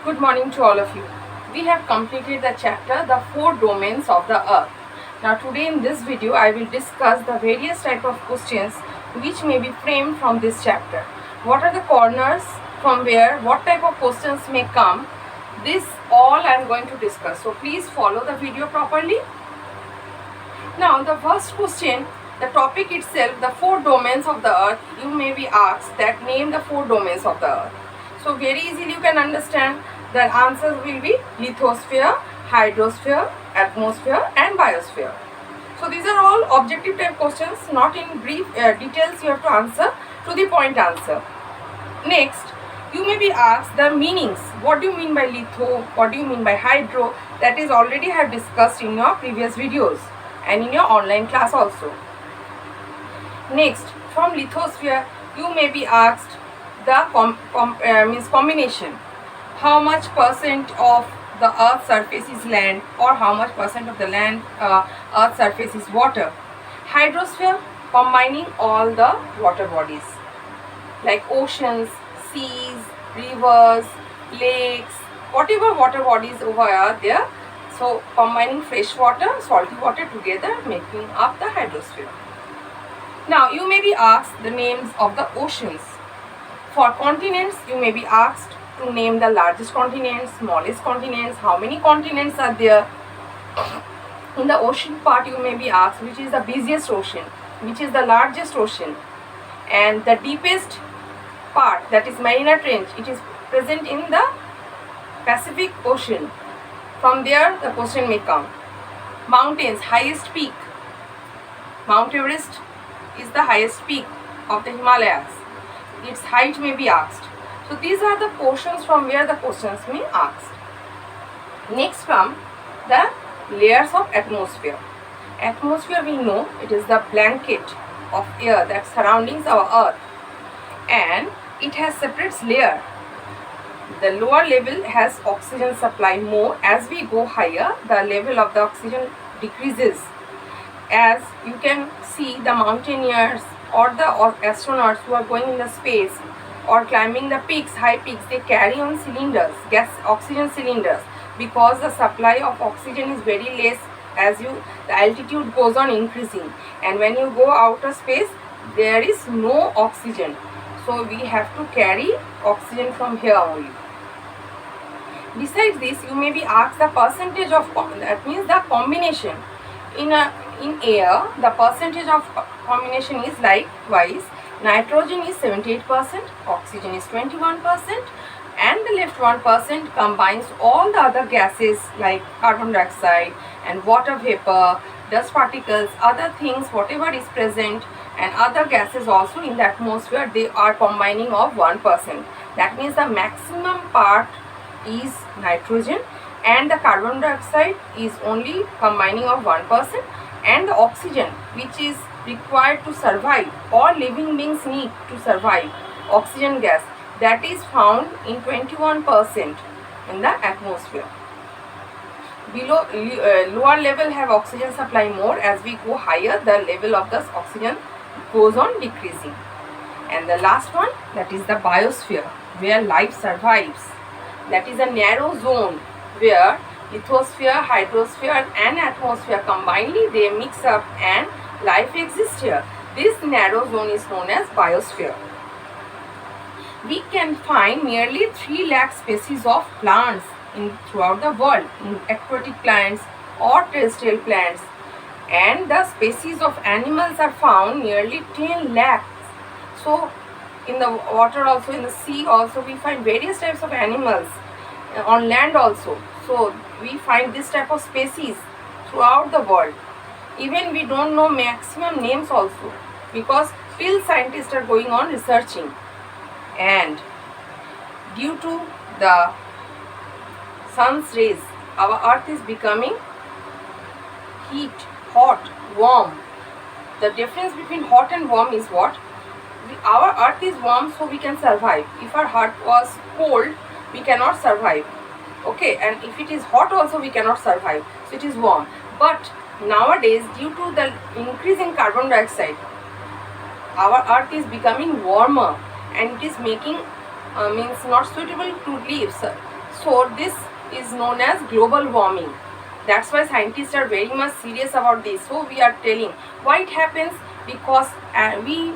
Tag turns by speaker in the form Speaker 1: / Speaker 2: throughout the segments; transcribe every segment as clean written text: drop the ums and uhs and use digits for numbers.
Speaker 1: Good morning to all of you. We have completed the chapter The Four Domains of the Earth. Now today in this video I will discuss the various type of questions which may be framed from this chapter. What are the corners from where what type of questions may come? This all I am going to discuss. So please follow the video properly. Now the first question, the topic itself, the four domains of the earth, you may be asked that name the four domains of the earth. So very easily you can understand the answers will be lithosphere, hydrosphere, atmosphere and biosphere. So these are all objective type questions, not in brief details you have to answer, to the point answer. Next, you may be asked the meanings. What do you mean by litho? What do you mean by hydro? That is already have discussed in your previous videos and in your online class also. Next, from lithosphere, you may be asked the combination. How much percent of the earth's surface is land, or how much percent of the land earth's surface is water. Hydrosphere, combining all the water bodies like oceans, seas, rivers, lakes, whatever water bodies over are there. So combining fresh water, salty water together, making up the hydrosphere. Now you may be asked the names of the oceans. For continents, you may be asked to name the largest continents, smallest continents, how many continents are there. In the ocean part, you may be asked which is the busiest ocean, which is the largest ocean, and the deepest part, that is Mariana Trench, it is present in the Pacific Ocean. From there the question may come. Mountains, highest peak. Mount Everest is the highest peak of the Himalayas. Its height may be asked. So these are the portions from where the questions may asked. Next come the layers of atmosphere. Atmosphere, we know it is the blanket of air that surroundings our earth, and it has separate layer. The lower level has oxygen supply more. As we go higher, the level of the oxygen decreases. As you can see, the mountaineers or the astronauts who are going in the space or climbing the peaks, high peaks, they carry on cylinders, gas oxygen cylinders, because the supply of oxygen is very less as the altitude goes on increasing, and when you go outer space there is no oxygen. So we have to carry oxygen from here only. Besides this, you may be asked the percentage of, that means the combination in air, the percentage of combination is likewise. Nitrogen is 78%, oxygen is 21%, and the left 1% combines all the other gases like carbon dioxide and water vapor, dust particles, other things, whatever is present, and other gases also in the atmosphere, they are combining of 1%. That means the maximum part is nitrogen, and the carbon dioxide is only combining of 1%, and the oxygen, which is required to survive, all living beings need to survive, oxygen gas, that is found in 21% in the atmosphere. Below lower level have oxygen supply more. As we go higher, the level of this oxygen goes on decreasing. And the last one, that is the biosphere, where life survives. That is a narrow zone where lithosphere, hydrosphere and atmosphere combinedly they mix up and life exists here. This narrow zone is known as biosphere. We can find nearly 3 lakh species of plants throughout the world, in aquatic plants or terrestrial plants, and the species of animals are found nearly 10 lakhs. So in the water also, in the sea also, we find various types of animals, on land also. So we find this type of species throughout the world. Even we don't know maximum names also, because still scientists are going on researching. And due to the sun's rays, our earth is becoming heat, hot, warm. The difference between hot and warm is what? Our earth is warm, so we can survive. If our heart was cold, we cannot survive. Okay, and if it is hot also, we cannot survive. So it is warm. But nowadays, due to the increase in carbon dioxide, our earth is becoming warmer, and it is making means not suitable to live. So So this is known as global warming. That's why scientists are very much serious about this. So we are telling why it happens, because we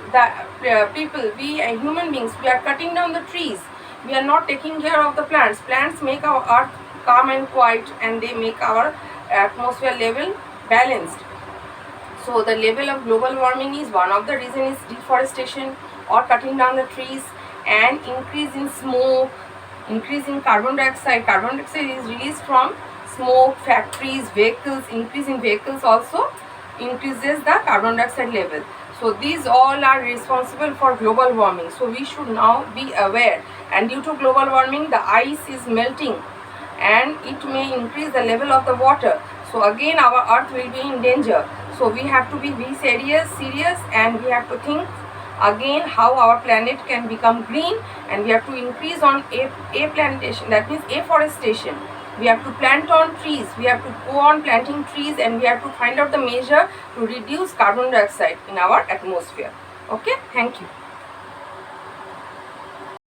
Speaker 1: human beings, we are cutting down the trees. We are not taking care of the plants. Plants make our earth calm and quiet, and they make our atmosphere level balanced. So the level of global warming is one of the reasons is deforestation or cutting down the trees, and increase in smoke, increase in carbon dioxide. Carbon dioxide is released from smoke, factories, vehicles. Increase in vehicles also increases the carbon dioxide level. So these all are responsible for global warming. So we should now be aware. And due to global warming, the ice is melting, and it may increase the level of the water. So again our earth will be in danger. So we have to be very serious, and we have to think again how our planet can become green, and we have to increase on a plantation, that means afforestation. We have to plant on trees, we have to go on planting trees, and we have to find out the measure to reduce carbon dioxide in our atmosphere. Okay, thank you.